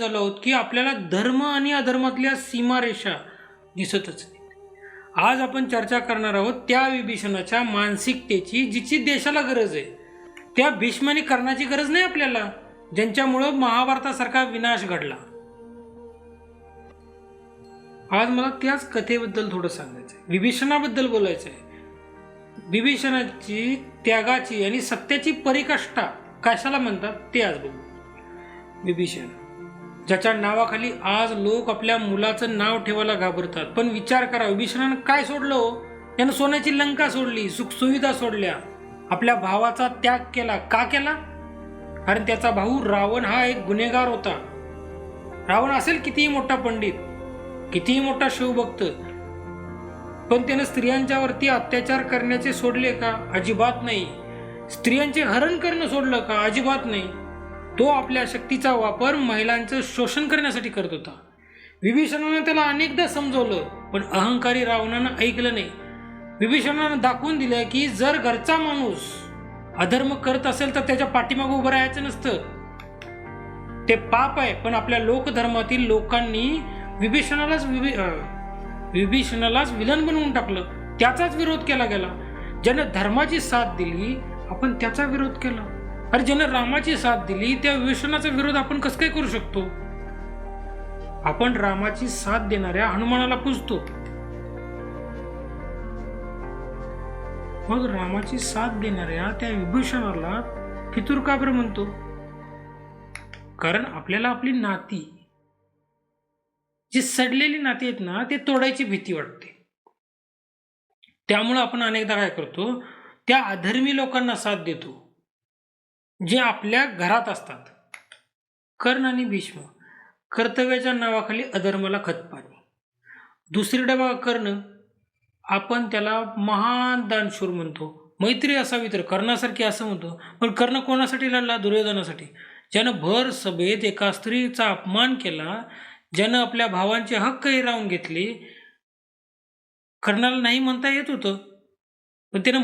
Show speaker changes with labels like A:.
A: झालो आहोत की आपल्याला धर्म आणि अधर्मातल्या सीमारेषा दिसतच नाही. आज आपण चर्चा करणार आहोत त्या विभीषणाच्या मानसिकतेची जिची देशाला गरज आहे. त्या भीष्माने करण्याची गरज नाही आपल्याला, ज्यांच्यामुळं महाभारतासारखा विनाश घडला. आज मला त्याच कथेबद्दल थोडं सांगायचं आहे, विभीषणाबद्दल बोलायचं आहे. विभीषणाची त्यागाची आणि सत्याची परिकाष्ठा कशाला म्हणतात ते आज बघू. विभीषण, ज्याच्या नावाखाली आज लोक आपल्या मुलाचं नाव ठेवायला घाबरतात. पण विचार करा, विभीषणानं काय सोडलं हो? त्यानं सोन्याची लंका सोडली, सुखसुविधा सोडल्या, आपल्या भावाचा त्याग केला. का केला? कारण त्याचा भाऊ रावण हा एक गुन्हेगार होता. रावण असेल कितीही मोठा पंडित, कितीही मोठा शिवभक्त, पण त्यानं स्त्रियांच्यावरती अत्याचार करण्याचे सोडले का? अजिबात नाही. स्त्रियांचे हरण करणं सोडलं का? अजिबात नाही. तो आपल्या शक्तीचा वापर महिलांचं शोषण करण्यासाठी करत होता. विभीषणानं त्याला अनेकदा समजवलं, पण अहंकारी रावणानं ऐकलं नाही. विभीषणानं दाखवून दिलं की जर घरचा माणूस अधर्म करत असेल तर त्याच्या पाठीमागे उभं राहायचं नसतं, ते पाप आहे. पण आपल्या लोकधर्मातील लोकांनी विभीषणालाच विलन बनवून टाकलं. त्याचाच विरोध केला गेला. ज्यानं धर्माची साथ दिली आपण त्याचा विरोध केला. अरे, ज्यानं रामाची साथ दिली त्या विभीषणाचा विरोध आपण कसं काय करू शकतो? आपण रामाची साथ देणाऱ्या हनुमानाला पूजतो, मग रामाची साथ देणाऱ्या त्या विभीषणाला फितूर का बरं म्हणतो? कारण आपल्याला आपली नाती, जी सडलेली नाती आहेत ना, ते तोडायची भीती वाटते. त्यामुळं आपण अनेकदा काय करतो, त्या अधर्मी लोकांना साथ देतो जे आपल्या घरात असतात. कर्ण आणि भीष्म, कर्तव्याच्या नावाखाली अधर्माला खतपाणी. दुसरीकडे बघा, कर्ण, आपण त्याला महान दानशूर म्हणतो, मैत्री असावी तर कर्णासारखी असं म्हणतो. पण कर्ण कोणासाठी लढला? दुर्योधनासाठी. ज्यानं भर सभेत एका स्त्रीचा अपमान केला, ज्यानं आपल्या भावांचे हक्क हिरावून घेतले. कर्णाला नाही म्हणता येत होतं, पण त्यानं